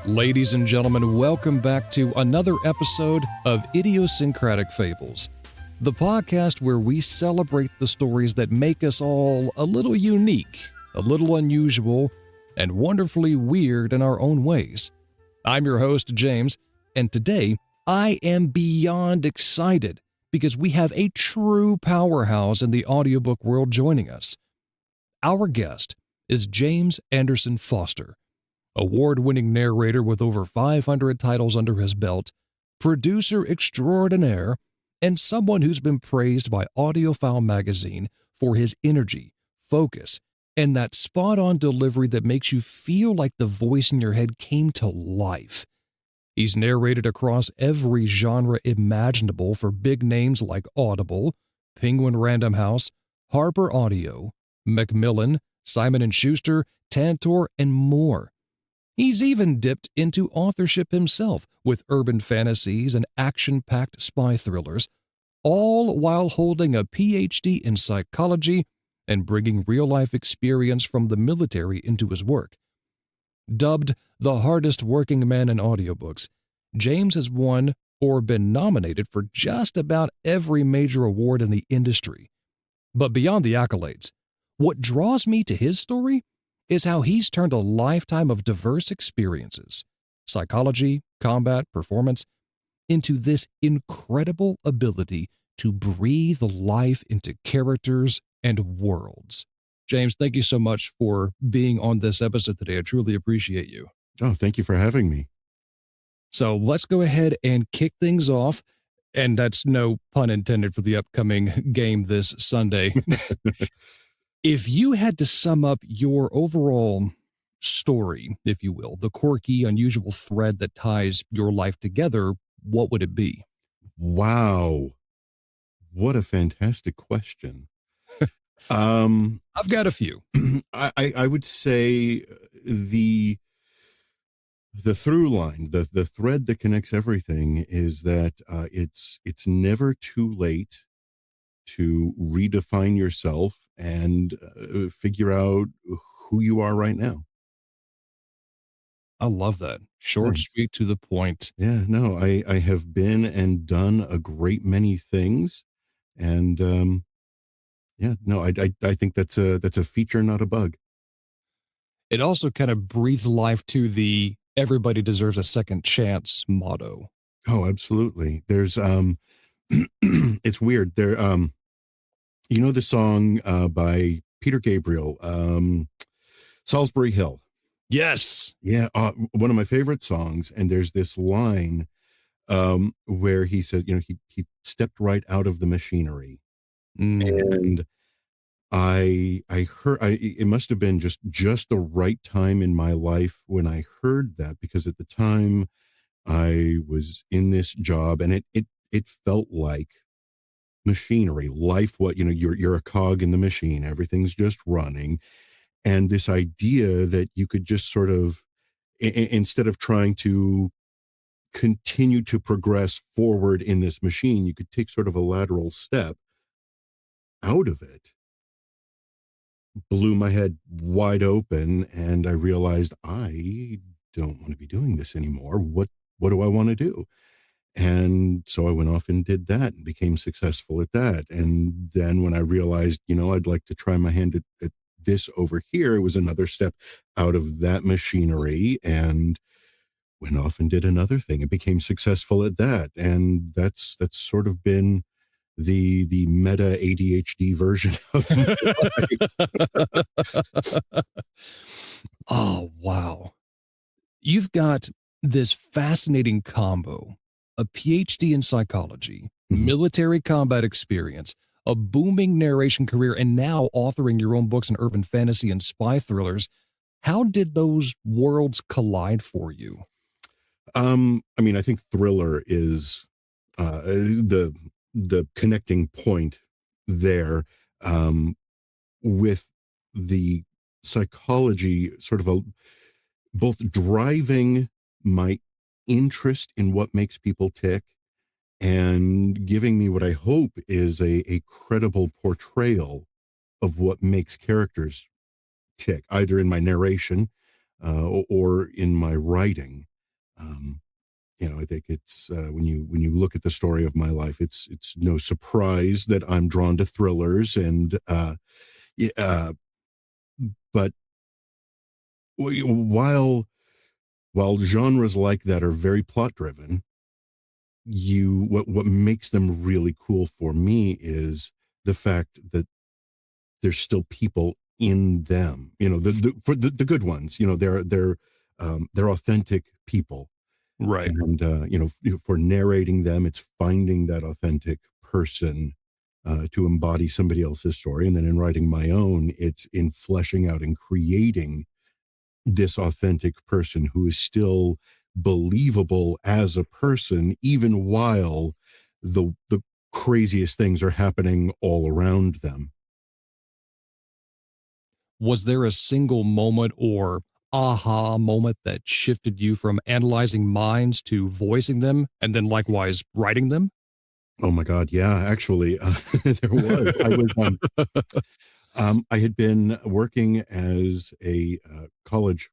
Ladies and gentlemen, welcome back to another episode of Idiosyncratic Fables, the podcast where we celebrate the stories that make us all a little unique, a little unusual, and wonderfully weird in our own ways. I'm your host, James, and today I am beyond excited because we have a true powerhouse in the audiobook world joining us. Our guest is James Anderson Foster, award-winning narrator with over 500 titles under his belt, producer extraordinaire, and someone who's been praised by Audiophile magazine for his energy, focus, and that spot-on delivery that makes you feel like the voice in your head came to life. He's narrated across every genre imaginable for big names like Audible, Penguin Random House, Harper Audio, Macmillan, Simon & Schuster, Tantor, and more. He's even dipped into authorship himself with urban fantasies and action-packed spy thrillers, all while holding a PhD in psychology and bringing real-life experience from the military into his work. Dubbed the hardest working man in audiobooks, James has won or been nominated for just about every major award in the industry. But beyond the accolades, what draws me to his story is how he's turned a lifetime of diverse experiences, psychology, combat, performance, into this incredible ability to breathe life into characters and worlds. James, thank you so much for being on this episode today. I truly appreciate you. Oh, thank you for having me. So let's go ahead and kick things off. And that's no pun intended for the upcoming game this Sunday. If you had to sum up your overall story, if you will, the quirky, unusual thread that ties your life together, what would it be? Wow. What a fantastic question. I've got a few. I would say the through line, the thread that connects everything is that it's never too late to redefine yourself and figure out who you are right now. I love that. Short, sweet, to the point. Yeah, no, I have been and done a great many things. And yeah, no, I think that's a feature, not a bug. It also kind of breathes life to the everybody deserves a second chance motto. Oh, absolutely. There's it's weird. There you know the song by Peter Gabriel, Salisbury Hill. Yes. Yeah, one of my favorite songs. And there's this line where he says, you know, he stepped right out of the machinery. And I heard it must have been just the right time in my life when I heard that, because at the time I was in this job and it felt like machinery, life, what, you know, you're a cog in the machine, everything's just running. And this idea that you could just sort of, instead of trying to continue to progress forward in this machine, you could take sort of a lateral step out of it, blew my head wide open. And I realized I don't want to be doing this anymore. What do I want to do? And so I went off and did that and became successful at that. And then when I realized, you know, I'd like to try my hand at this over here, it was another step out of that machinery, and went off and did another thing and became successful at that. And that's sort of been the meta ADHD version of my life. Oh, wow. You've got this fascinating combo, a PhD in psychology, military combat experience, a booming narration career, and now authoring your own books in urban fantasy and spy thrillers. How did those worlds collide for you? I mean, I think thriller is the connecting point there, with the psychology sort of both driving my interest in what makes people tick and giving me what I hope is a credible portrayal of what makes characters tick, either in my narration or in my writing. I think it's when you look at the story of my life, it's no surprise that I'm drawn to thrillers, and yeah, but while genres like that are very plot driven, what makes them really cool for me is the fact that there's still people in them. For the good ones, they're authentic people. Right. And for narrating them, it's finding that authentic person to embody somebody else's story, and then in writing my own, it's in fleshing out and creating this authentic person who is still believable as a person, even while the craziest things are happening all around them. Was there a single moment or aha moment that shifted you from analyzing minds to voicing them and then likewise writing them? Oh my God, yeah, actually, there was. I had been working as a college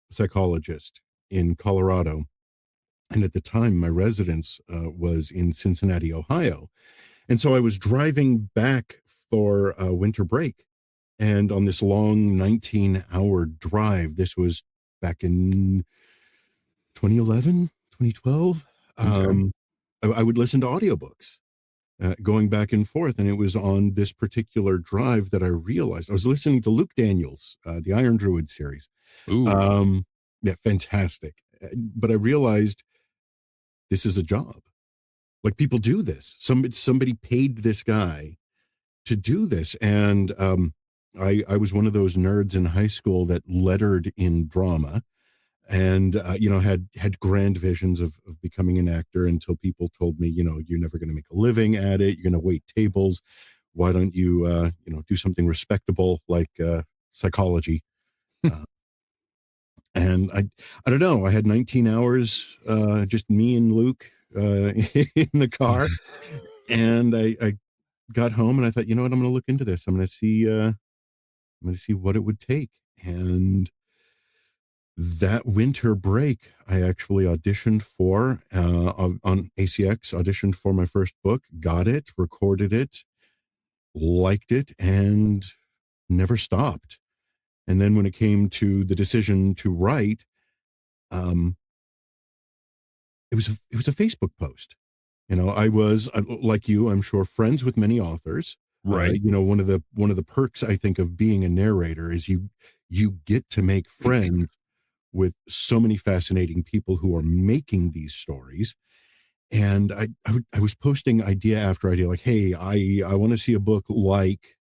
psychologist in Colorado, and at the time, my residence was in Cincinnati, Ohio, and so I was driving back for winter break, and on this long 19-hour drive, this was back in 2011, 2012. Okay. I would listen to audiobooks going back and forth. And it was on this particular drive that I realized I was listening to Luke Daniels, the Iron Druid series. Ooh. Um, yeah, fantastic. But I realized this is a job. Like, people do this. Somebody paid this guy to do this. And I was one of those nerds in high school that lettered in drama, and had grand visions of becoming an actor, until people told me, you're never going to make a living at it. You're going to wait tables. Why don't you do something respectable like psychology? uh, and I don't know, I had 19 hours, just me and Luke, in the car, and I got home and I thought, you know what, I'm going to look into this. I'm going to see what it would take. And that winter break, I actually auditioned for on ACX, auditioned for my first book, got it, recorded it, liked it, and never stopped. And then when it came to the decision to write, um, it was a Facebook post. I was, like you, I'm sure, friends with many authors. Right. One of the perks, I think, of being a narrator is you get to make friends with so many fascinating people who are making these stories. And I was posting idea after idea, like, hey, I want to see a book like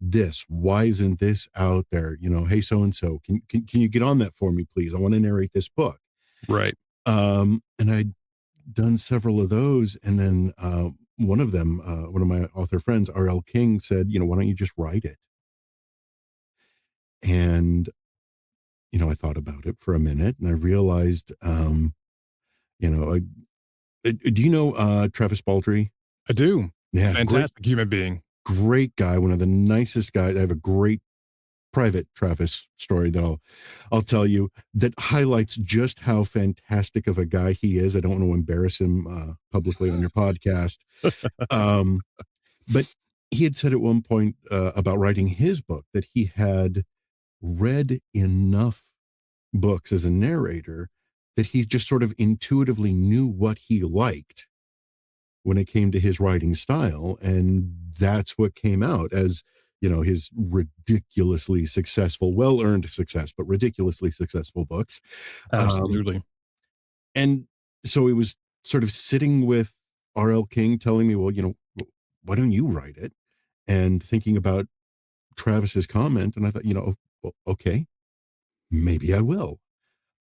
this. Why isn't this out there? Hey, so and so, can you get on that for me, please? I want to narrate this book. Right. And I'd done several of those, and then one of them, one of my author friends, R.L. King, said, why don't you just write it? And I thought about it for a minute, and I realized, you know, do you know Travis Baldree? I do. Yeah, Fantastic human being. great guy, one of the nicest guys. I have a great private Travis story that I'll tell you that highlights just how fantastic of a guy he is. I don't want to embarrass him publicly on your podcast, um, but he had said at one point about writing his book that he had read enough books as a narrator that he just sort of intuitively knew what he liked when it came to his writing style. And that's what came out as, his ridiculously successful, well-earned success, but ridiculously successful books. Um, Absolutely. and so it was sort of sitting with R.L. King telling me, well, why don't you write it? And thinking about Travis's comment. And I thought, well, okay, maybe I will.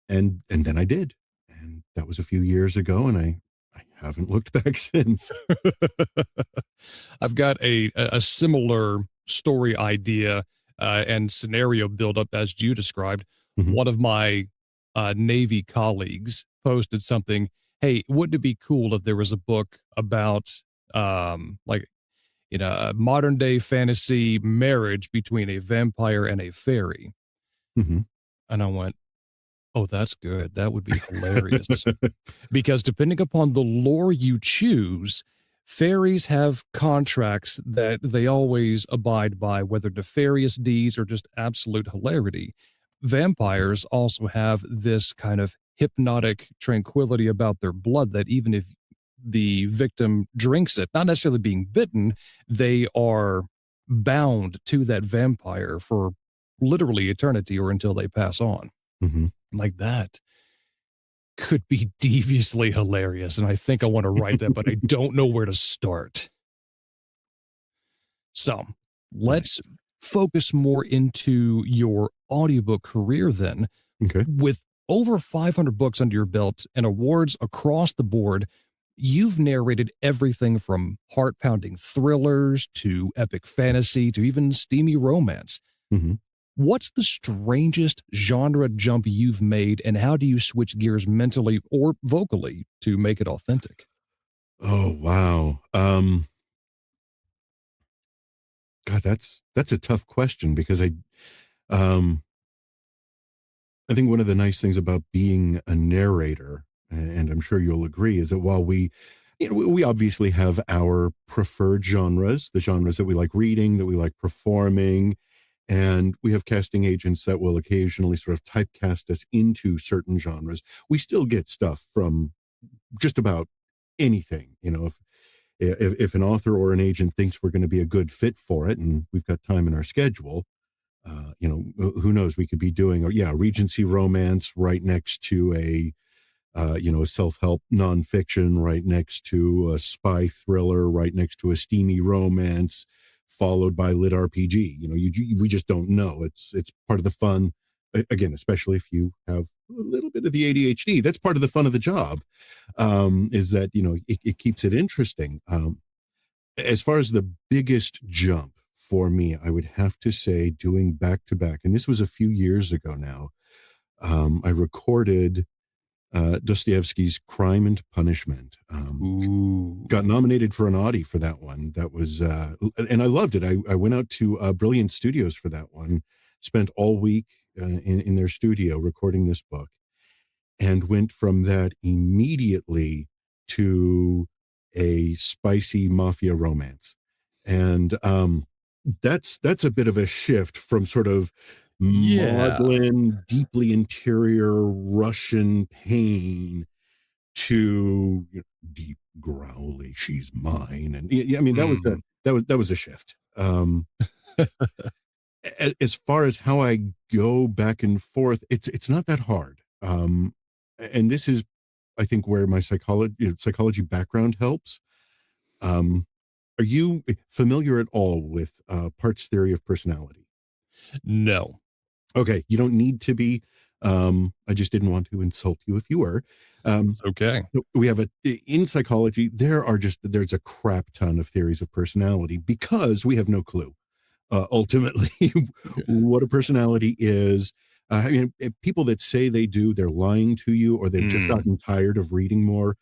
And then I did. And that was a few years ago. And I haven't looked back since. I've got a similar story idea and scenario build up as you described. Mhm. One of my Navy colleagues posted something. Hey, wouldn't it be cool if there was a book about like a modern day fantasy marriage between a vampire and a fairy? Mhm. And I went, Oh, that's good. That would be hilarious. Because depending upon the lore you choose, fairies have contracts that they always abide by, whether nefarious deeds or just absolute hilarity. Vampires also have this kind of hypnotic tranquility about their blood that even if the victim drinks it, not necessarily being bitten, they are bound to that vampire for literally eternity or until they pass on. Mhm. Like that could be deviously hilarious. And I think I want to write that, but I don't know where to start. So let's Nice. focus more into your audiobook career then. Okay. With over 500 books under your belt and awards across the board, you've narrated everything from heart pounding thrillers to epic fantasy to even steamy romance. Mhm. What's the strangest genre jump you've made, and how do you switch gears mentally or vocally to make it authentic? Oh, wow. God, that's a tough question because um I think one of the nice things about being a narrator, and I'm sure you'll agree, is that while we obviously have our preferred genres, the genres that we like reading, that we like performing, and we have casting agents that will occasionally sort of typecast us into certain genres. We still get stuff from just about anything. If an author or an agent thinks we're going to be a good fit for it, and we've got time in our schedule, who knows? We could be doing, Regency romance right next to a self-help nonfiction, right next to a spy thriller, right next to a steamy romance, followed by lit RPG. We just don't know. It's part of the fun. Again, especially if you have a little bit of the ADHD, that's part of the fun of the job. Is that it keeps it interesting. As far as the biggest jump for me, I would have to say doing back to back, and this was a few years ago now. I recorded Dostoevsky's Crime and Punishment. Ooh. Got nominated for an Audie for that one. That was, and I loved it. I went out to Brilliant Studios for that one, spent all week in their studio recording this book, and went from that immediately to a spicy mafia romance. And that's a bit of a shift from sort of Yeah. maudlin, deeply interior Russian pain to deep growly, she's mine. And yeah, I mean, Mhm. that was a shift. As far as how I go back and forth, it's not that hard. And this is, I think, where my psychology background helps. Um, are you familiar at all with parts theory of personality? No. Okay, you don't need to be. I just didn't want to insult you if you were. Um, It's okay. so we have in psychology, there's a crap ton of theories of personality because we have no clue ultimately what a personality is. I mean, people that say they do, they're lying to you, or they've just Mm. gotten tired of reading more.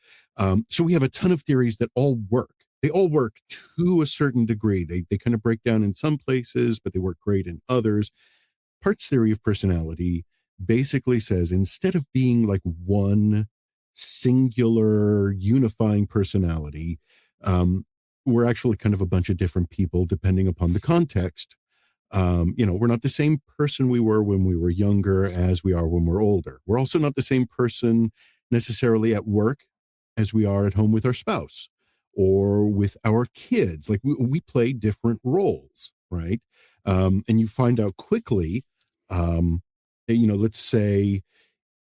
So we have a ton of theories that all work. They all work to a certain degree. They kind of break down in some places, but they work great in others. Parts theory of personality basically says instead of being like one singular unifying personality, we're actually kind of a bunch of different people depending upon the context. We're not the same person we were when we were younger as we are when we're older. We're also not the same person necessarily at work as we are at home with our spouse or with our kids. Like we play different roles, right? And you find out quickly, let's say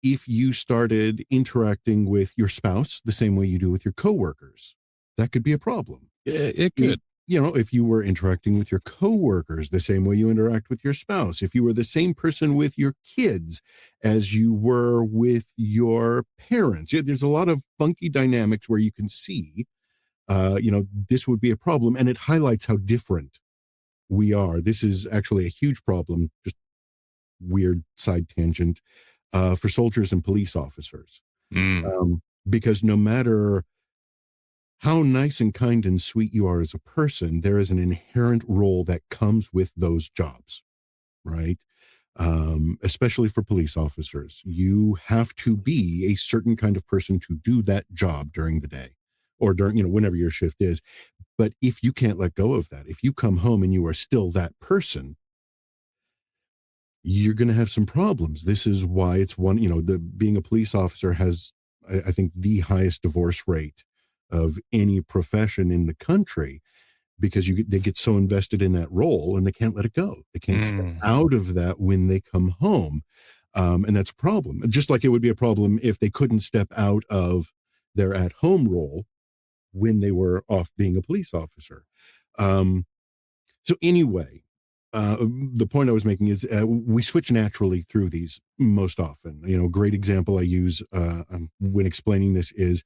if you started interacting with your spouse the same way you do with your coworkers, that could be a problem. It I- could. if you were interacting with your coworkers the same way you interact with your spouse, if you were the same person with your kids as you were with your parents, there's a lot of funky dynamics where you can see, this would be a problem, and it highlights how different we are. This is actually a huge problem. Just weird side tangent for soldiers and police officers, Mm. because no matter how nice and kind and sweet you are as a person, there is an inherent role that comes with those jobs, right? especially for police officers. You have to be a certain kind of person to do that job during the day or during, whenever your shift is. But if you can't let go of that, if you come home and you are still that person, you're going to have some problems. This is why it's being a police officer has, I think, the highest divorce rate of any profession in the country, because they get so invested in that role and they can't let it go. They can't step out of that when they come home. And that's a problem. Just like it would be a problem if they couldn't step out of their at-home role when they were off being a police officer. So anyway, the point I was making is we switch naturally through these most often. A great example I use when explaining this is,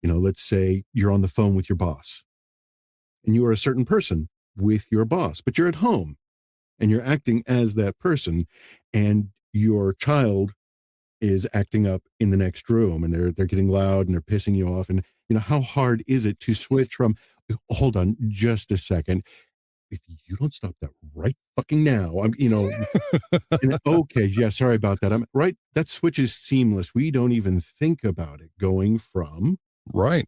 let's say you're on the phone with your boss and you are a certain person with your boss, but you're at home and you're acting as that person, and your child is acting up in the next room and they're getting loud and they're pissing you off. And how hard is it to switch from, hold on just a second, if you don't stop that right fucking now, and, okay, yeah, sorry about that. I'm right. That switch is seamless. We don't even think about it going from right,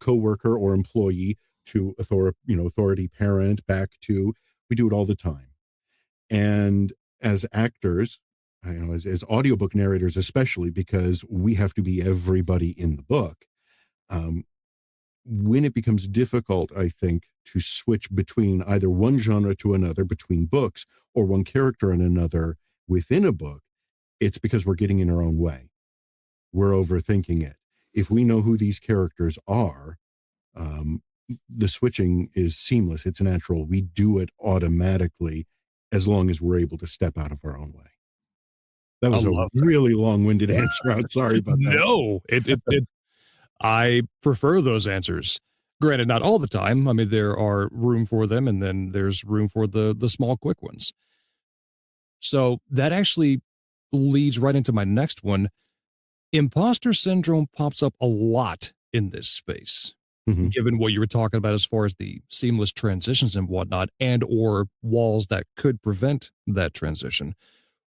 coworker or employee to authority parent back to, we do it all the time. And as actors, as audiobook narrators, especially because we have to be everybody in the book, when it becomes difficult, I think, to switch between either one genre to another, between books, or one character and another within a book, it's because we're getting in our own way. We're overthinking it. If we know who these characters are, the switching is seamless. It's natural. We do it automatically as long as we're able to step out of our own way. That was a really long-winded answer. I'm sorry about that. No, I prefer those answers. Granted, not all the time. I mean, there are room for them, and then there's room for the small, quick ones. So that actually leads right into my next one. Imposter syndrome pops up a lot in this space, given what you were talking about as far as the seamless transitions and whatnot, and or walls that could prevent that transition.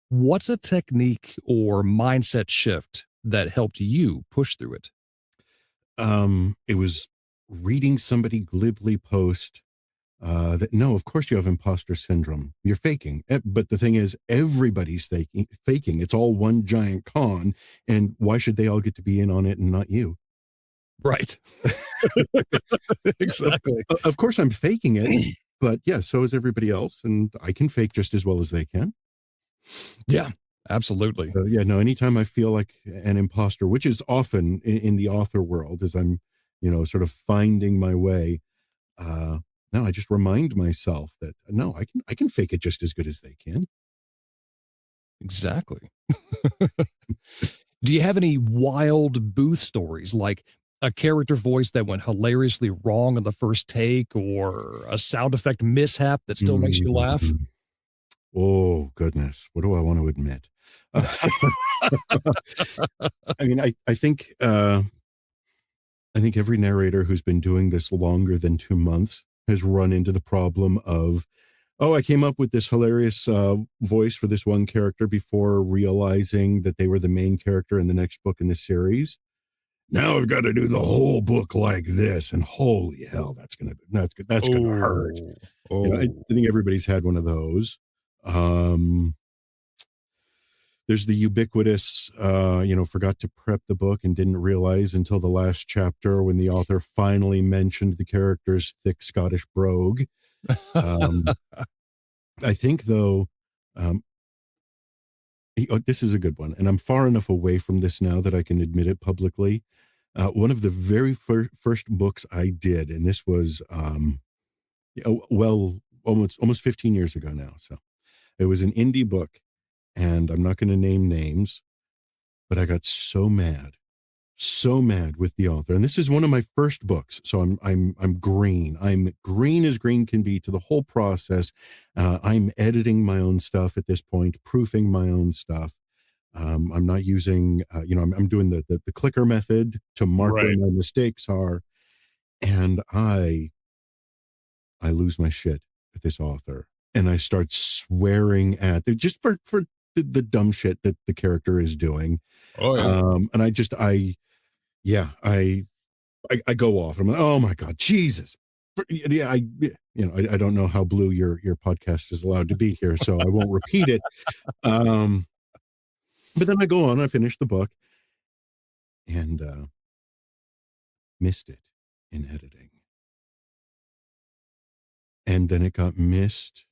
What's a technique or mindset shift that helped you push through it? It was reading somebody glibly post that, no, of course you have imposter syndrome. You're faking. But the thing is, everybody's faking. It's all one giant con. And why should they all get to be in on it and not you? Right. Exactly. Of course I'm faking it, but yeah, so is everybody else. And I can fake just as well as they can. Yeah, absolutely. So, yeah, no, anytime I feel like an imposter, which is often in the author world, as I'm, sort of finding my way, no, I just remind myself that, no, I can fake it just as good as they can. Exactly. Do you have any wild booth stories, like a character voice that went hilariously wrong on the first take, or a sound effect mishap that still makes you laugh? Oh, goodness. What do I want to admit? I mean, I think every narrator who's been doing this longer than 2 months has run into the problem of, oh, I came up with this hilarious voice for this one character before realizing that they were the main character in the next book in the series. Now I've got to do the whole book like this, and holy hell, that's gonna hurt. I think everybody's had one of those. There's the ubiquitous, forgot to prep the book and didn't realize until the last chapter when the author finally mentioned the character's thick Scottish brogue. I think, though, this is a good one, and I'm far enough away from this now that I can admit it publicly. One of the very first books I did, and this was, almost 15 years ago now. So it was an indie book, and I'm not going to name names, but I got so mad with the author. And this is one of my first books, so I'm green. I'm green as green can be to the whole process. I'm editing my own stuff at this point, proofing my own stuff. I'm not using, I'm doing the clicker method to mark where my mistakes are, and I lose my shit at this author. and I start swearing at them just for the dumb shit that the character is doing. Oh yeah. And yeah, I go off. I'm like, oh my God, Jesus. Yeah, I don't know how blue your podcast is allowed to be here, so I won't repeat it. But then I go on, I finish the book, and missed it in editing. And then it got missed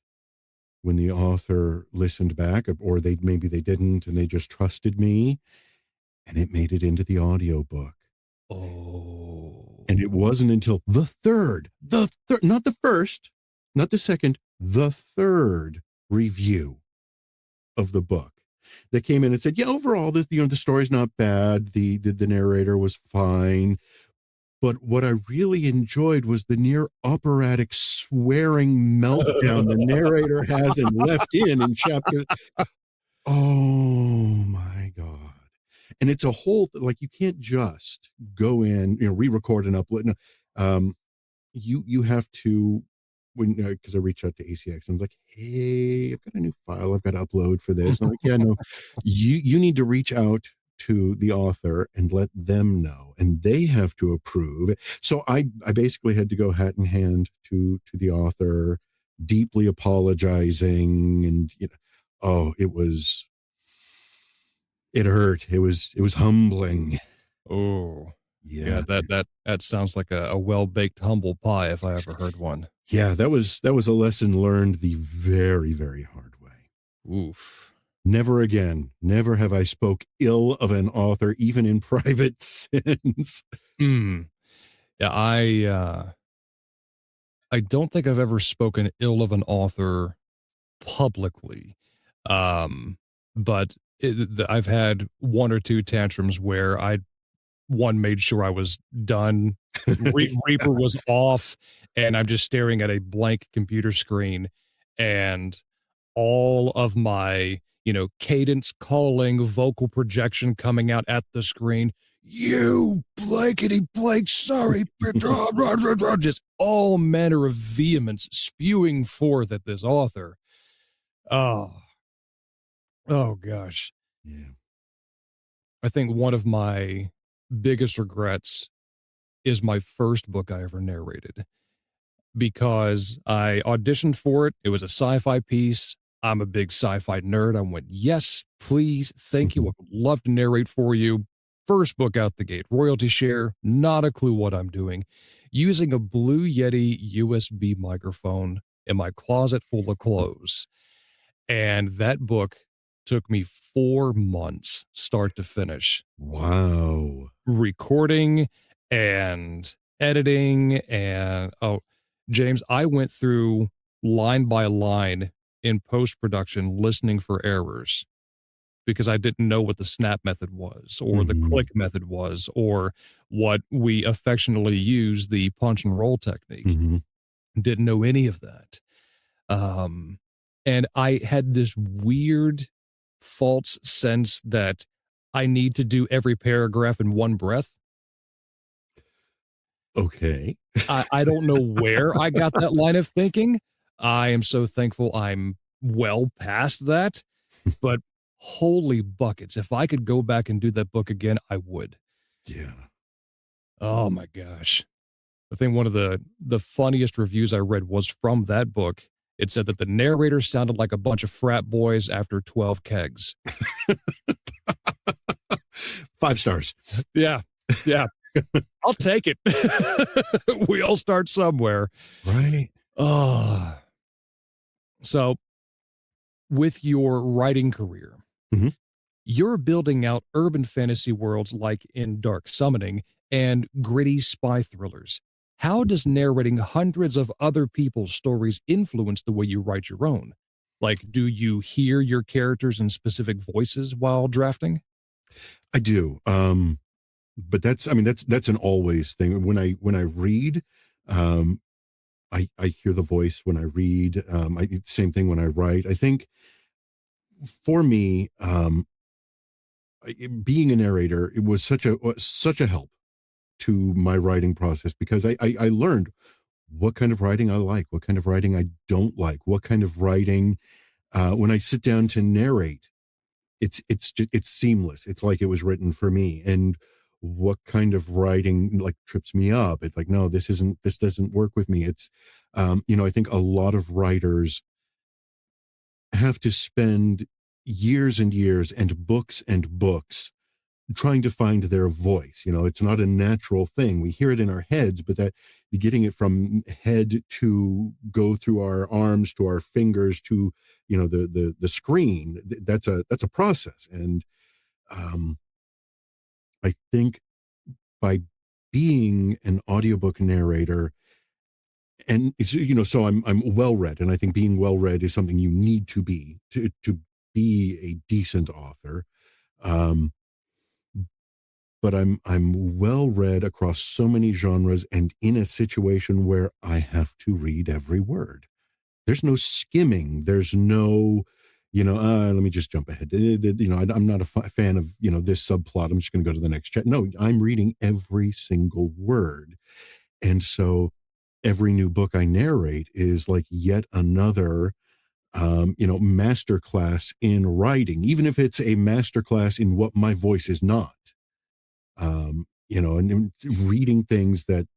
when the author listened back, or maybe they didn't, and they just trusted me, and it made it into the audiobook. Oh. And it wasn't until the third, not the first, not the second, the third review of the book that came in and said, yeah, overall, the story's not bad. The narrator was fine. But what I really enjoyed was the near operatic swearing meltdown the narrator has and left in chapter. Oh my God. And it's a whole, like, you can't just go in, re-record and upload. No, you have to, because I reached out to ACX and I was like, hey, I've got a new file I've got to upload for this. And I'm like, yeah, no, you need to reach out to the author and let them know, and they have to approve. So I basically had to go hat in hand to the author, deeply apologizing, and it hurt. It was humbling. Oh. Yeah. That sounds like a well-baked humble pie if I ever heard one. Yeah, that was a lesson learned the very, very hard way. Oof. Never again. Never have I spoke ill of an author, even in private since. Yeah, I don't think I've ever spoken ill of an author publicly. But I've had one or two tantrums where one made sure I was done. Reaper was off, and I'm just staring at a blank computer screen, and all of my, cadence calling, vocal projection coming out at the screen. You blankety blank, sorry, just all manner of vehemence spewing forth at this author. Oh gosh. Yeah. I think one of my biggest regrets is my first book I ever narrated, because I auditioned for it. It was a sci-fi piece. I'm a big sci-fi nerd. I went, yes, please, thank you. I would love to narrate for you. First book out the gate, royalty share, not a clue what I'm doing. Using a Blue Yeti USB microphone in my closet full of clothes. And that book took me 4 months, start to finish. Wow. Recording and editing. And, James, I went through line by line in post-production listening for errors because I didn't know what the snap method was, or the click method was, or what we affectionately use, the punch and roll technique. Didn't know any of that. And I had this weird false sense that I need to do every paragraph in one breath. Okay. I don't know where I got that line of thinking. I am so thankful I'm well past that, but holy buckets. If I could go back and do that book again, I would. Yeah. Oh my gosh. I think one of the funniest reviews I read was from that book. It said that the narrator sounded like a bunch of frat boys after 12 kegs. 5 stars. Yeah. Yeah. I'll take it. We all start somewhere. Right. Oh. So with your writing career, you're building out urban fantasy worlds like in Dark Summoning and gritty spy thrillers. How does narrating hundreds of other people's stories influence the way you write your own? Like, do you hear your characters in specific voices while drafting? I do. But that's an always thing. When I read, I hear the voice when I read. Same thing when I write. I think for me, being a narrator, it was such a help to my writing process, because I learned what kind of writing I like, what kind of writing I don't like, what kind of writing, when I sit down to narrate, it's seamless. It's like it was written for me. And what kind of writing like trips me up? It's like, no, this doesn't work with me. It's, I think a lot of writers have to spend years and years and books trying to find their voice. It's not a natural thing. We hear it in our heads, but that getting it from head to go through our arms to our fingers to the screen, that's a process. And um, I think by being an audiobook narrator, and so I'm well read, and I think being well read is something you need to be a decent author. Um, but I'm well read across so many genres and in a situation where I have to read every word. There's no skimming. There's no, let me just jump ahead. I'm not a fan of, this subplot. I'm just going to go to the next chat. No, I'm reading every single word. And so every new book I narrate is like yet another, masterclass in writing, even if it's a masterclass in what my voice is not. And reading things that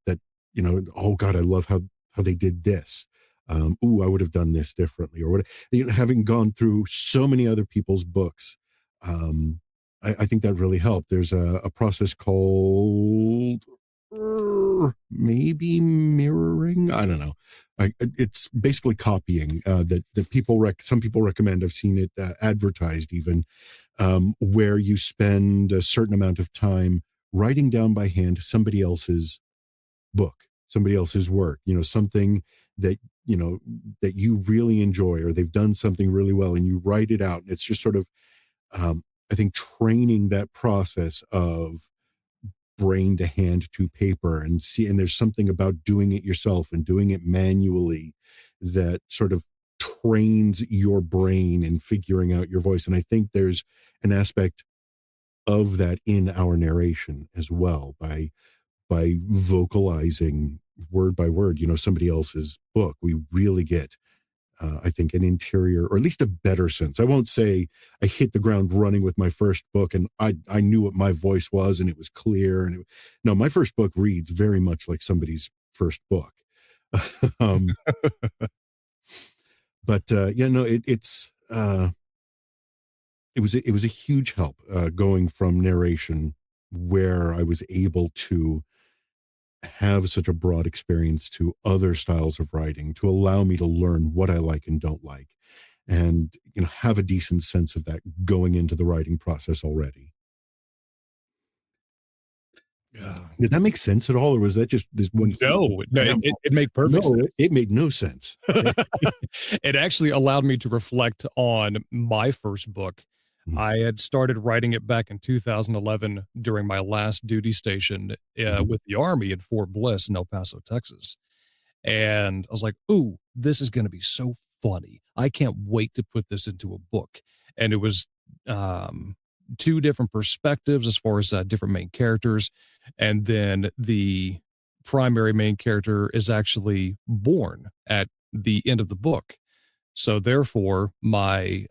oh God, I love how they did this. I would have done this differently, or what. Having gone through so many other people's books, I think that really helped. There's a process called maybe mirroring. I don't know. It's basically copying that some people recommend. I've seen it advertised even, where you spend a certain amount of time writing down by hand somebody else's book, somebody else's work, something that, that you really enjoy, or they've done something really well, and you write it out. And it's just sort of, I think, training that process of brain to hand to paper, and there's something about doing it yourself and doing it manually that sort of trains your brain in figuring out your voice. And I think there's an aspect of that in our narration as well, by vocalizing word by word, somebody else's book. We really get, I think, an interior, or at least a better sense. I won't say I hit the ground running with my first book and I knew what my voice was and it was clear. No, my first book reads very much like somebody's first book. um, but yeah, no, it was a huge help going from narration, where I was able to have such a broad experience, to other styles of writing, to allow me to learn what I like and don't like, and have a decent sense of that going into the writing process already. Yeah. Did that make sense at all, or was that just this one? No, it made perfect sense. It made no sense. It actually allowed me to reflect on my first book. I had started writing it back in 2011 during my last duty station with the Army in Fort Bliss in El Paso, Texas. And I was like, ooh, this is going to be so funny. I can't wait to put this into a book. And it was two different perspectives as far as different main characters. And then the primary main character is actually born at the end of the book. So therefore, my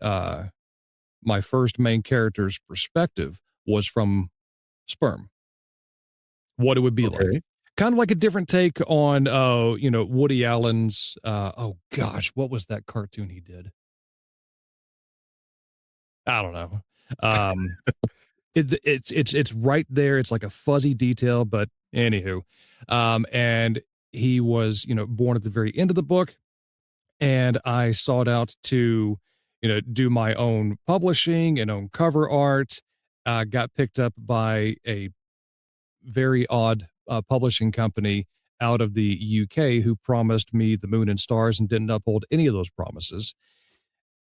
first main character's perspective was from sperm, what it would be like. Kind of like a different take on, Woody Allen's, oh gosh, what was that cartoon he did? I don't know. It's right there. It's like a fuzzy detail, but anywho, and he was, born at the very end of the book, and I sought out to, do my own publishing and own cover art. Got picked up by a very odd publishing company out of the UK who promised me the moon and stars and didn't uphold any of those promises.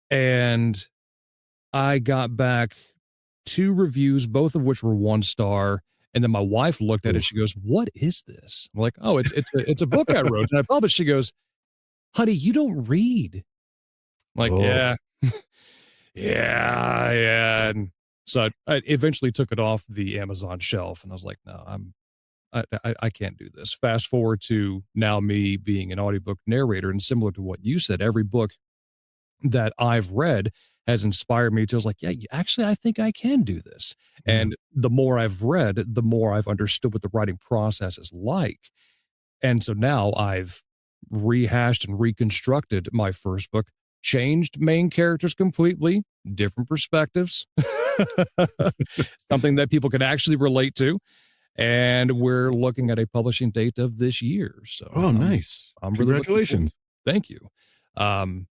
And I got back 2 reviews, both of which were 1 star. And then my wife looked at it. She goes, "What is this?" I'm like, "Oh, it's a book I wrote and I published." She goes, "Honey, you don't read." I'm like, "Yeah, yeah." And so I eventually took it off the Amazon shelf, and I was like, "No, I can't do this. Fast forward to now me being an audiobook narrator, and similar to what you said, every book that I've read has inspired me to, I was like, yeah, actually, I think I can do this. Yeah. And the more I've read, the more I've understood what the writing process is like. And so now I've rehashed and reconstructed my first book, changed main characters completely, different perspectives, something that people can actually relate to. And we're looking at a publishing date of this year. So Oh, nice. I'm really looking forward. Congratulations. Thank you.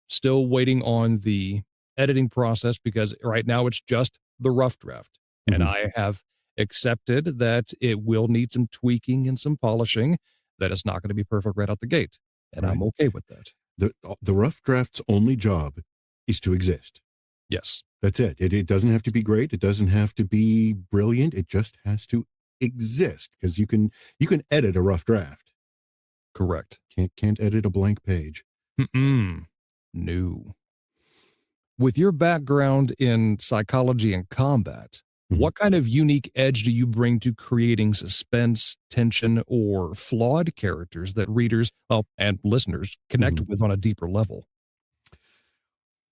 Still waiting on the editing process because right now it's just the rough draft. And Mhm. I have accepted that it will need some tweaking and some polishing, that it's not going to be perfect right out the gate. And Right. I'm okay with that. The rough draft's only job is to exist. Yes, That's it. It doesn't have to be great. It doesn't have to be brilliant. It just has to exist, because you can edit a rough draft. correct. Can't edit a blank page. Mm-mm. No. With your background in psychology and combat, Mhm. what kind of unique edge do you bring to creating suspense, tension, or flawed characters that readers, well, and listeners connect Mhm. with on a deeper level?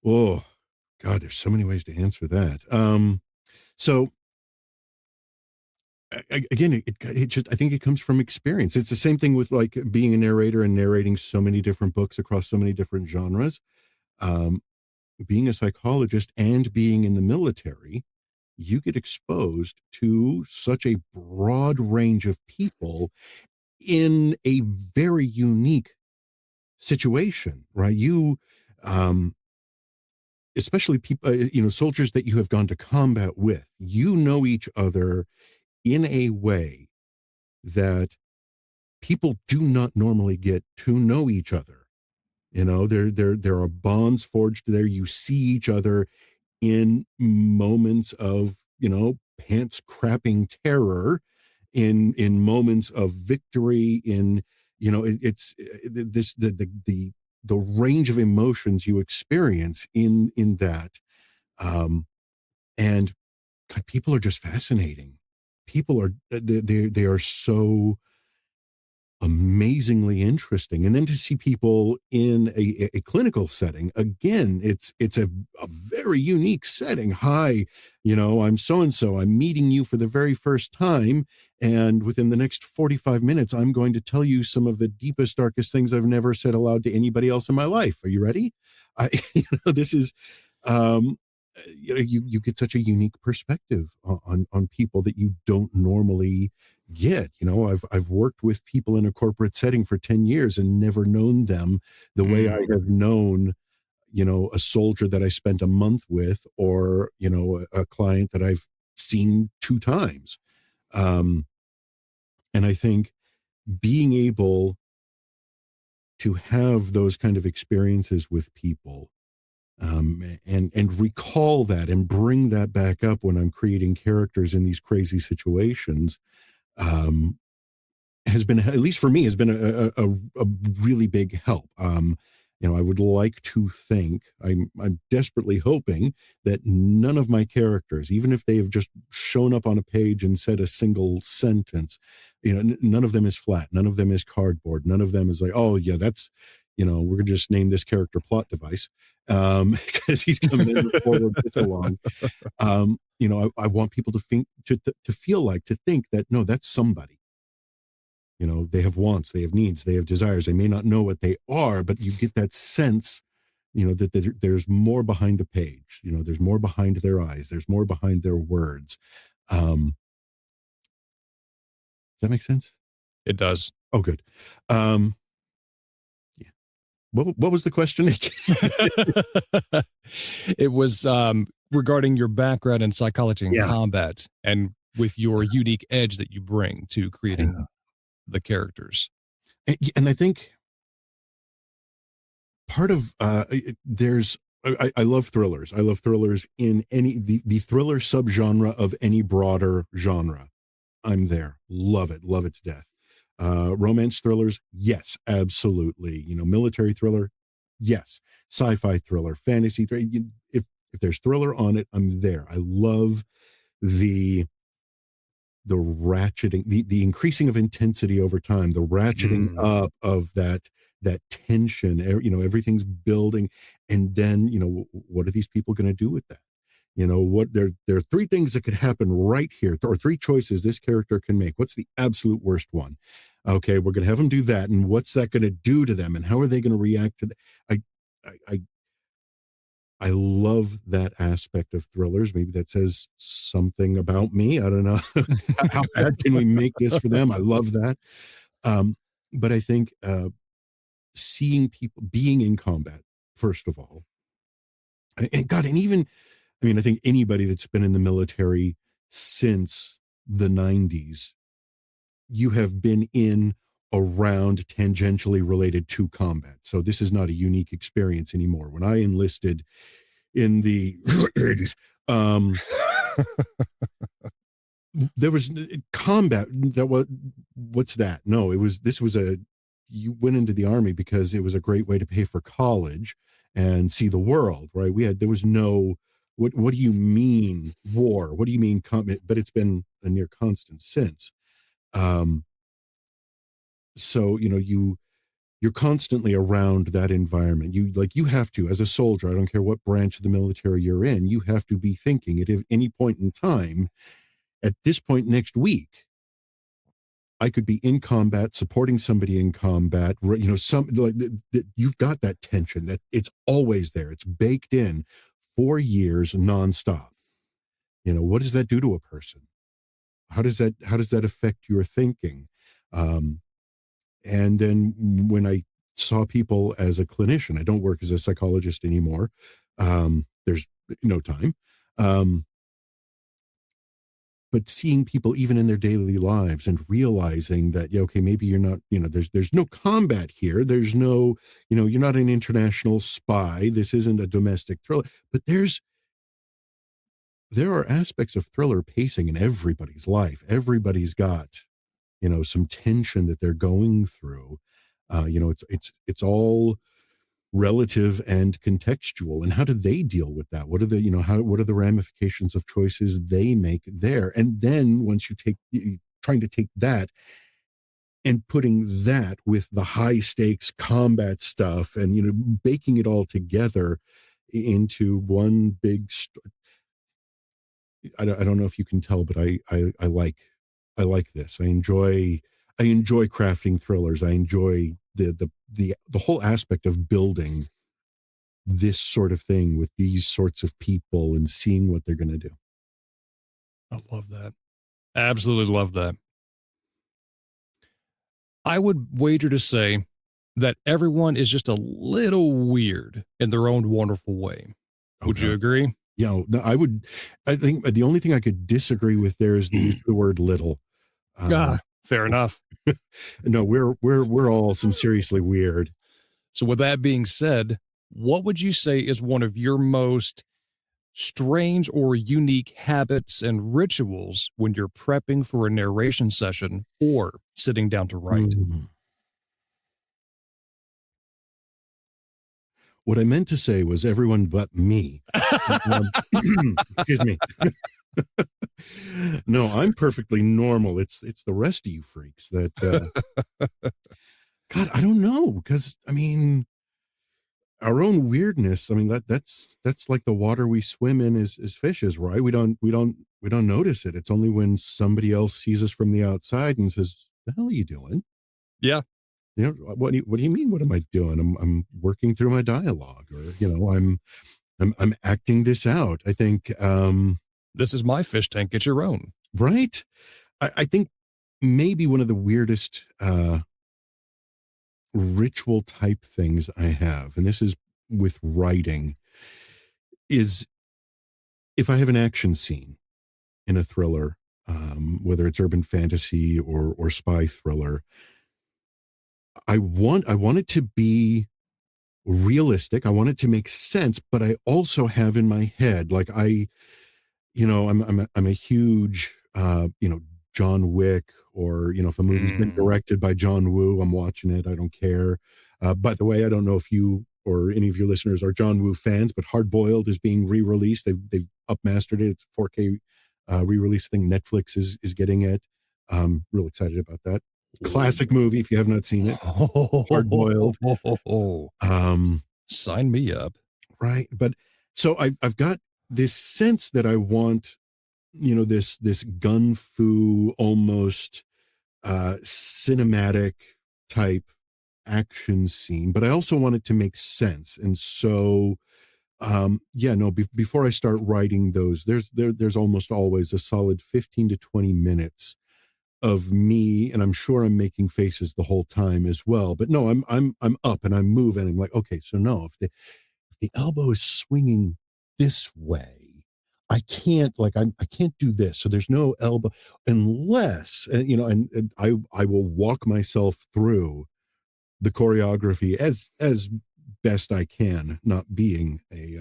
Oh, God, there's so many ways to answer that. So again, it just, I think it comes from experience. It's the same thing with like being a narrator and narrating so many different books across so many different genres. Um, Being a psychologist and being in the military, you get exposed to such a broad range of people in a very unique situation, right? Um, Especially people, soldiers that you have gone to combat with, you know each other in a way that people do not normally get to know each other. There are bonds forged there. You see each other in moments of, pants crapping terror, in moments of victory, in, it's this the range of emotions you experience in that. Um and God, people are just fascinating. People are, they are so amazingly interesting. And then to see people in a clinical setting, again, it's a very unique setting. Hi, I'm so and so, I'm meeting you for the very first time, and within the next 45 minutes I'm going to tell you some of the deepest, darkest things I've never said aloud to anybody else in my life. Are you ready? I This is, um you get such a unique perspective on people that you don't normally get. I've worked with people in a corporate setting for 10 years and never known them the way I Mm, have known, a soldier that I spent a month with, or, a client that I've seen 2 times. Um, and I think being able to have those kind of experiences with people, and recall that and bring that back up when I'm creating characters in these crazy situations, um, has been, at least for me, has been a really big help. I would like to think, I'm desperately hoping that none of my characters, even if they have just shown up on a page and said a single sentence, none of them is flat, none of them is cardboard, none of them is like, oh yeah, that's, we're gonna just name this character plot device, because he's come in forward this along. I want people to think, to feel like, to think that, no, that's somebody. They have wants, they have needs, they have desires. They may not know what they are, but you get that sense, that there's more behind the page. There's more behind their eyes. There's more behind their words. Does that make sense? it does. Oh, good. Um, yeah. What was the question? It was regarding your background in psychology and Yeah. combat, and with your unique edge that you bring to creating the characters. And I think part of, there's, I love thrillers. I love thrillers in the thriller subgenre of any broader genre. I'm there. Love it to death. Romance thrillers, yes, absolutely. Military thriller, yes. Sci-fi thriller, fantasy thriller. If there's thriller on it, I'm there. I love the the ratcheting, the increasing of intensity over time, the ratcheting up of that tension, everything's building. And then, what are these people going to do with that? What there are three things that could happen right here, or three choices this character can make. What's the absolute worst one? Okay, we're going to have them do that. And what's that going to do to them? And how are they going to react to that? I love that aspect of thrillers. Maybe that says something about me. I don't know. How bad can we make this for them? I love that. But I think seeing people being in combat, first of all, and even, I think anybody that's been in the military since the 90s, you have been in, around, tangentially related to combat. So this is not a unique experience anymore. When I enlisted in the 80s, there was combat. What's that? No, you went into the Army because it was a great way to pay for college and see the world, right? There was no, what do you mean war? What do you mean combat? But it's been a near constant since. So, you're constantly around that environment. You have to, as a soldier, I don't care what branch of the military you're in, you have to be thinking at any point in time, at this point next week, I could be in combat, supporting somebody in combat, you've got that tension that it's always there. It's baked in 4 years nonstop. What does that do to a person? How does that affect your thinking? And then when I saw people as a clinician, I don't work as a psychologist anymore. There's no time. But seeing people even in their daily lives and realizing that, okay, maybe you're not, there's no combat here. There's no, you're not an international spy. This isn't a domestic thriller, but there are aspects of thriller pacing in everybody's life. Everybody's got, some tension that they're going through. It's all relative and contextual. And how do they deal with that? What are the ramifications of choices they make there? And then once trying to take that and putting that with the high stakes combat stuff and, baking it all together into one big I don't know if you can tell, but I like this. I enjoy crafting thrillers. I enjoy the whole aspect of building this sort of thing with these sorts of people and seeing what they're going to do. I love that. Absolutely love that. I would wager to say that everyone is just a little weird in their own wonderful way. Would you agree? Yeah, I think the only thing I could disagree with there is the use of the word little. Fair enough. No, we're all some seriously weird. So with that being said, what would you say is one of your most strange or unique habits and rituals when you're prepping for a narration session or sitting down to write? What I meant to say was everyone but me. Excuse me. No, I'm perfectly normal. It's the rest of you freaks that, God, I don't know, because our own weirdness. That's like the water we swim in as fishes, right? We don't notice it. It's only when somebody else sees us from the outside and says, "The hell are you doing?" Yeah. What do you mean? What am I doing? I'm working through my dialogue, or I'm acting this out. I think this is my fish tank. Get your own. Right. I think maybe one of the weirdest ritual type things I have, and this is with writing, is if I have an action scene in a thriller, whether it's urban fantasy or spy thriller, I want it to be realistic. I want it to make sense, but I also have in my head, like I'm a huge John Wick, or if a movie's been directed by John Woo, I'm watching it. I don't care. By the way, I don't know if you or any of your listeners are John Woo fans, but Hard Boiled is being re-released. They've upmastered it. It's 4K re-release. I think Netflix is getting it. Real excited about that. Classic movie if you have not seen it. Hard boiled. Sign me up. Right, but so I've got this sense that I want, this gun fu almost cinematic type action scene, but I also want it to make sense. And so before I start writing those, there's almost always a solid 15 to 20 minutes of me, and I'm sure I'm making faces the whole time as well, but no, I'm up and I'm moving. I'm like, okay, so no, if the elbow is swinging this way, I can't do this. So there's no elbow unless, and I will walk myself through the choreography as best I can, not being a,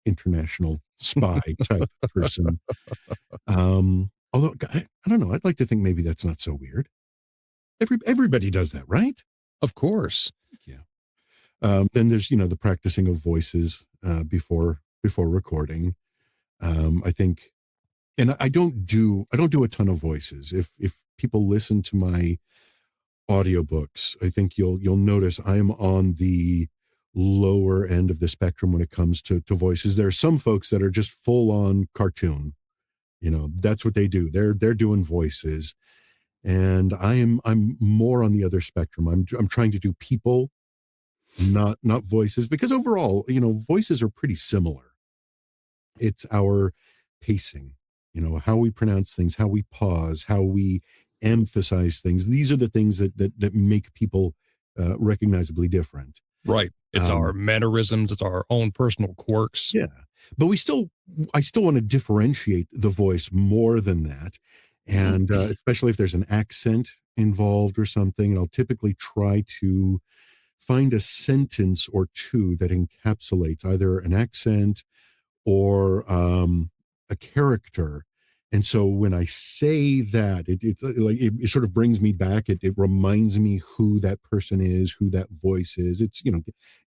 international spy type person. Although I don't know, I'd like to think maybe that's not so weird. Everybody does that, right? Of course. Yeah. Then there's, the practicing of voices before recording. I think, and I don't do a ton of voices. If people listen to my audiobooks, I think you'll notice I'm on the lower end of the spectrum when it comes to voices. There are some folks that are just full on cartoon. That's what they do. They're doing voices, and I'm more on the other spectrum. I'm trying to do people, not voices, because overall, voices are pretty similar. It's our pacing, how we pronounce things, how we pause, how we emphasize things. These are the things that make people recognizably different. Right. It's our mannerisms. It's our own personal quirks. Yeah. But I still want to differentiate the voice more than that. And especially if there's an accent involved or something, and I'll typically try to find a sentence or two that encapsulates either an accent or a character. And so when I say that, it sort of brings me back. It reminds me who that person is, who that voice is. It's,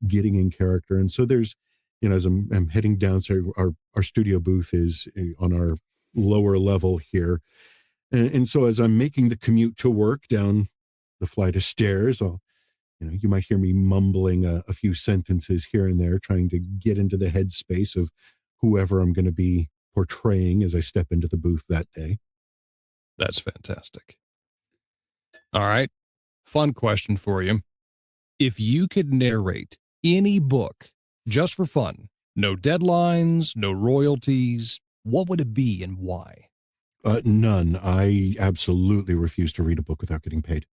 getting in character. And so there's, as I'm heading down, so our studio booth is on our lower level here. And so as I'm making the commute to work down the flight of stairs, you might hear me mumbling a few sentences here and there, trying to get into the headspace of whoever I'm going to be portraying as I step into the booth that day. That's fantastic. All right. Fun question for you. If you could narrate any book just for fun, no deadlines, no royalties, what would it be and why? None. I absolutely refuse to read a book without getting paid.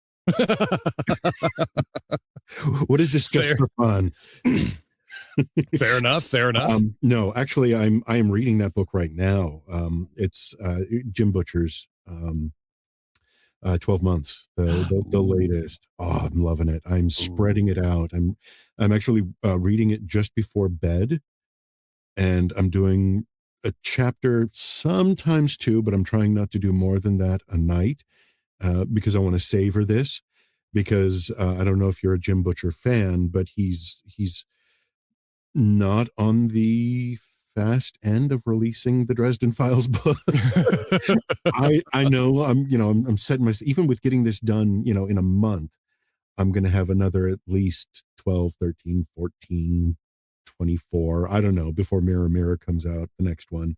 What is this just for fun? Fair enough. No, actually, I am reading that book right now. It's Jim Butcher's 12 Months, the latest. Oh, I'm loving it. I'm spreading it out. I'm actually reading it just before bed, and I'm doing a chapter, sometimes two, but I'm trying not to do more than that a night because I want to savor this. Because I don't know if you're a Jim Butcher fan, but he's not on the fast end of releasing the Dresden Files book. I know I'm setting myself, even with getting this done, in a month, I'm going to have another at least 12, 13, 14, 24, I don't know, before Mirror Mirror comes out, the next one.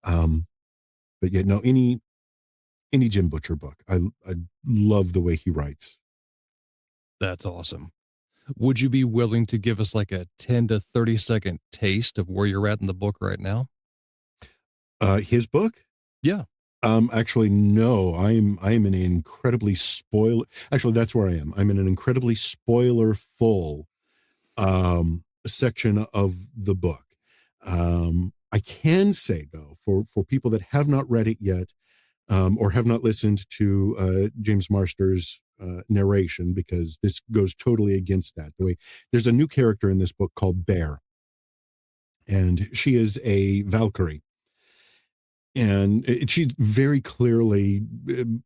But yeah, no, any Jim Butcher book. I love the way he writes. That's awesome. Would you be willing to give us like a 10 to 30 second taste of where you're at in the book right now? His book? Yeah. Actually, no. I'm in an incredibly actually, that's where I am. I'm in an incredibly spoiler full section of the book. I can say though, for people that have not read it yet, or have not listened to James Marsters' narration, because this goes totally against that. The way there's a new character in this book called Bear, and she is a Valkyrie, and she's very clearly,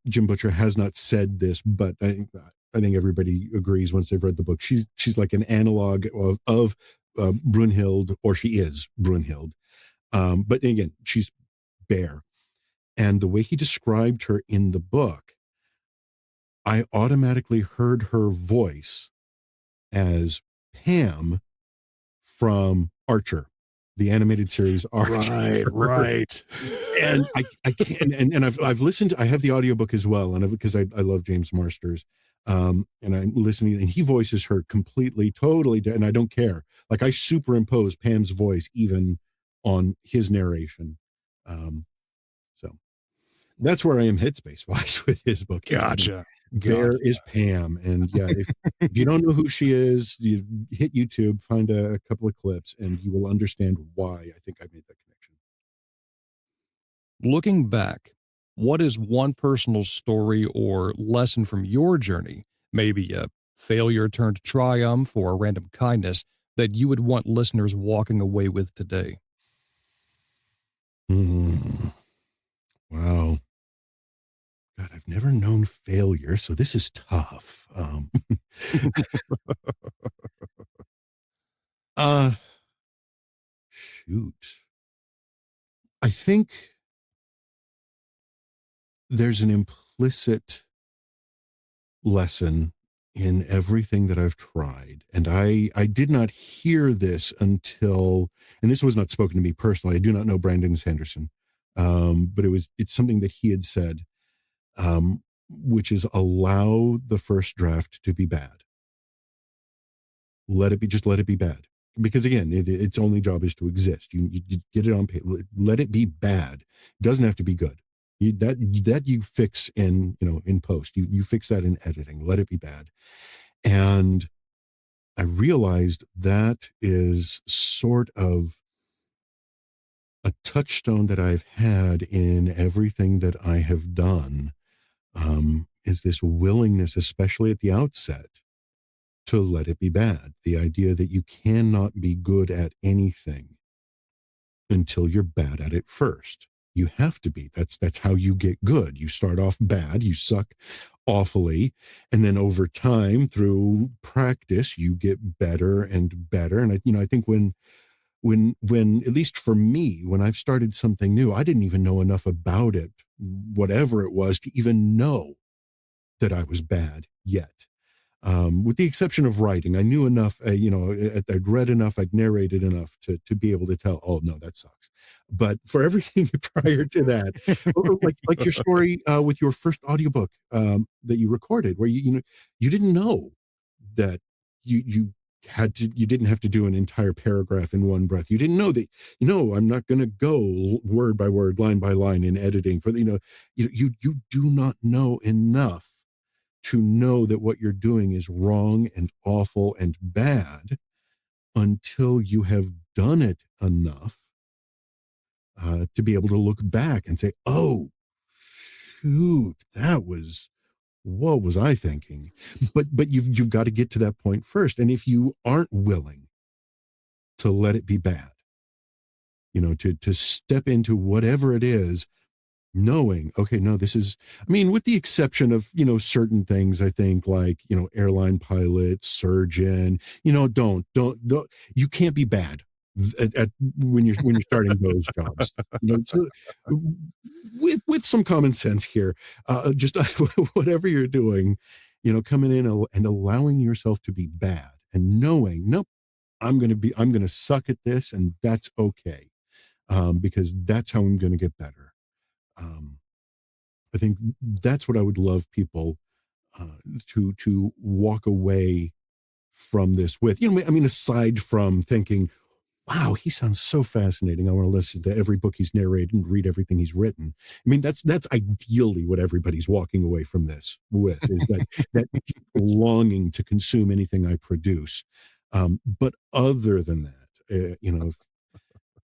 Jim Butcher has not said this, but I think everybody agrees once they've read the book. She's like an analog of Brunhild, or she is Brunhild, but again, she's Bear. And the way he described her in the book, I automatically heard her voice as Pam from Archer, the animated series Archer. Right. And I can't, and I've listened, I have the audiobook as well. And because I love James Marsters. And I'm listening, and he voices her completely, totally, and I don't care. Like, I superimpose Pam's voice even on his narration. So that's where I am headspace wise with his book. Gotcha. There is Pam. And yeah, if you don't know who she is, you hit YouTube, find a couple of clips, and you will understand why I think I made that connection. Looking back, what is one personal story or lesson from your journey, maybe a failure turned triumph or a random kindness, that you would want listeners walking away with today? Wow. God, I've never known failure, so this is tough. Uh, shoot. I think there's an implicit lesson in everything that I've tried. And I did not hear this until, and this was not spoken to me personally. I do not know Brandon Sanderson. But it's something that he had said, which is allow the first draft to be bad. Let it be bad. Because again, its only job is to exist. You get it on paper. Let it be bad. It doesn't have to be good. That you fix in post. You fix that in editing. Let it be bad. And I realized that is sort of a touchstone that I've had in everything that I have done. Is this willingness, especially at the outset, to let it be bad. The idea that you cannot be good at anything until you're bad at it first. You have to be. That's how you get good. You start off bad, you suck awfully, and then over time, through practice, you get better and better. And I think when at least for me, when I've started something new, I didn't even know enough about it, whatever it was, to even know that I was bad yet. With the exception of writing, I knew enough, I'd read enough, I'd narrated enough to be able to tell, oh, no, that sucks. But for everything prior to that, like your story with your first audiobook that you recorded, where you didn't know that you didn't have to do an entire paragraph in one breath. You didn't know that, I'm not going to go word by word, line by line in editing for you do not know enough to know that what you're doing is wrong and awful and bad until you have done it enough to be able to look back and say, oh, shoot, what was I thinking? But you've got to get to that point first. And if you aren't willing to let it be bad, to step into whatever it is, knowing, okay, no, this is, with the exception of, certain things, I think, like, airline pilot, surgeon, don't, you can't be bad when you're starting those jobs, so with some common sense here, just whatever you're doing, coming in and allowing yourself to be bad and knowing, nope, I'm going to suck at this, and that's okay. Because that's how I'm going to get better. I think that's what I would love people to walk away from this with. Aside from thinking, wow, he sounds so fascinating, I want to listen to every book he's narrated and read everything he's written. That's ideally what everybody's walking away from this with, is that deep longing to consume anything I produce. But other than that,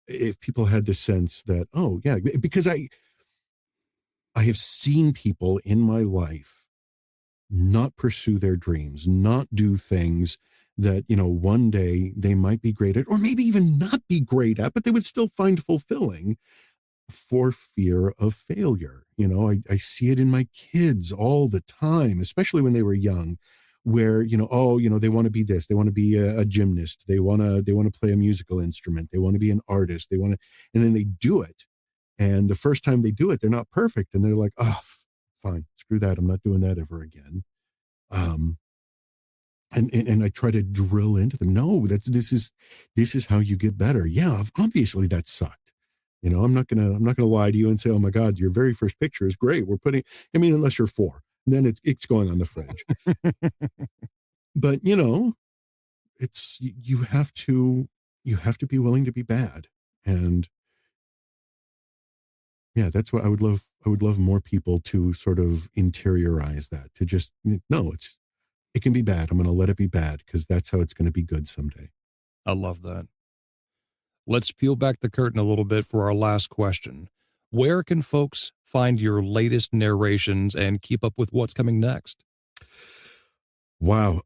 if people had the sense that, oh yeah, because I have seen people in my life not pursue their dreams, not do things that, one day they might be great at, or maybe even not be great at, but they would still find fulfilling, for fear of failure. I see it in my kids all the time, especially when they were young, where, they want to be this, they want to be a gymnast, they want to play a musical instrument, they want to be an artist, and then they do it. And the first time they do it, they're not perfect. And they're like, oh, fine, screw that. I'm not doing that ever again. And I try to drill into them. No, this is how you get better. Yeah, obviously that sucked. I'm not gonna lie to you and say, oh my God, your very first picture is great. Unless you're 4, then it's going on the fridge. But it's you have to be willing to be bad. And yeah, that's what I would love. I would love more people to sort of interiorize that, to just, no, it can be bad. I'm going to let it be bad because that's how it's going to be good someday. I love that. Let's peel back the curtain a little bit for our last question. Where can folks find your latest narrations and keep up with what's coming next? Wow.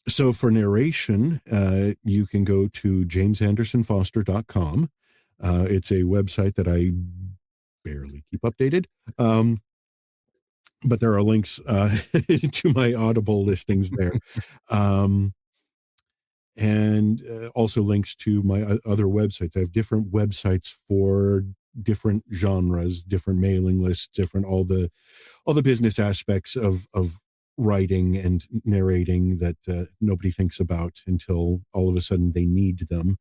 So for narration, you can go to jamesandersonfoster.com. It's a website that I barely keep updated. But there are links to my Audible listings there. And also links to my other websites. I have different websites for different genres, different mailing lists, different all the business aspects of writing and narrating that nobody thinks about until all of a sudden they need them.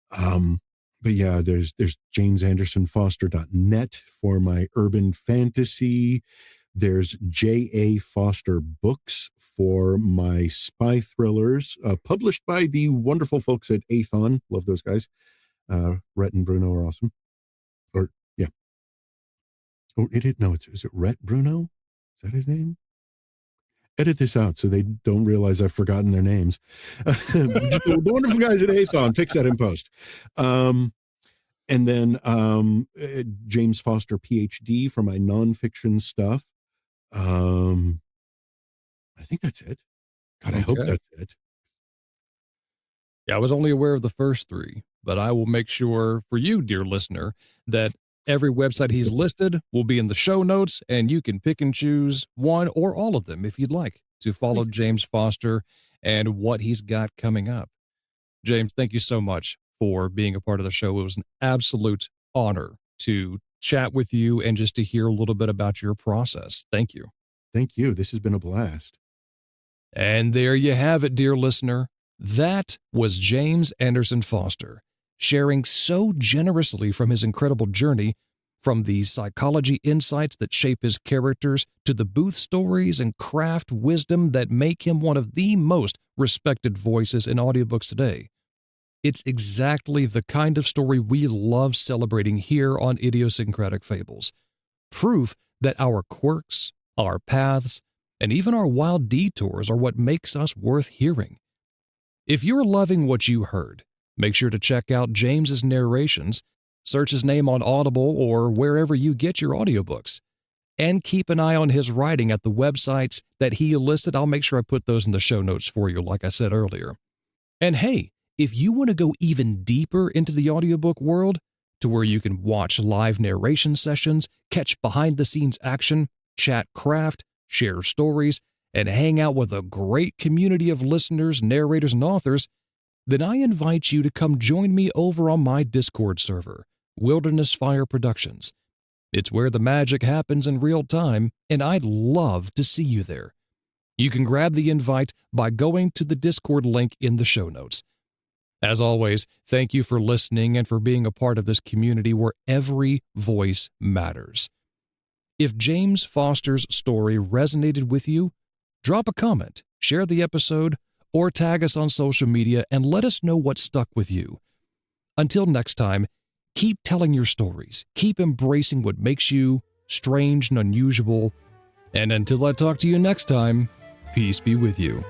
But yeah, there's jamesandersonfoster.net for my urban fantasy. There's J.A. Foster Books for my spy thrillers, published by the wonderful folks at Athon. Love those guys. Rhett and Bruno are awesome. Or, yeah. Oh, is it Rhett Bruno? Is that his name? Edit this out so they don't realize I've forgotten their names. The wonderful guys at Athon. Fix that in post. And then James Foster, PhD, for my nonfiction stuff. I think that's it. God, I hope that's it. Yeah, I was only aware of the first 3, but I will make sure for you, dear listener, that every website he's listed will be in the show notes, and you can pick and choose one or all of them if you'd like to follow James Foster and what he's got coming up. James, thank you so much for being a part of the show. It was an absolute honor to chat with you and just to hear a little bit about your process. Thank you. Thank you. This has been a blast. And there you have it, dear listener. That was James Anderson Foster, sharing so generously from his incredible journey, from the psychology insights that shape his characters to the booth stories and craft wisdom that make him one of the most respected voices in audiobooks today. It's exactly the kind of story we love celebrating here on Idiosyncratic Fables. Proof that our quirks, our paths, and even our wild detours are what makes us worth hearing. If you're loving what you heard, make sure to check out James's narrations, search his name on Audible or wherever you get your audiobooks, and keep an eye on his writing at the websites that he listed. I'll make sure I put those in the show notes for you, like I said earlier. And hey, if you want to go even deeper into the audiobook world, to where you can watch live narration sessions, catch behind-the-scenes action, chat craft, share stories, and hang out with a great community of listeners, narrators, and authors, then I invite you to come join me over on my Discord server, Wilderness Fire Productions. It's where the magic happens in real time, and I'd love to see you there. You can grab the invite by going to the Discord link in the show notes. As always, thank you for listening and for being a part of this community where every voice matters. If James Foster's story resonated with you, drop a comment, share the episode, or tag us on social media and let us know what stuck with you. Until next time, keep telling your stories, keep embracing what makes you strange and unusual, and until I talk to you next time, peace be with you.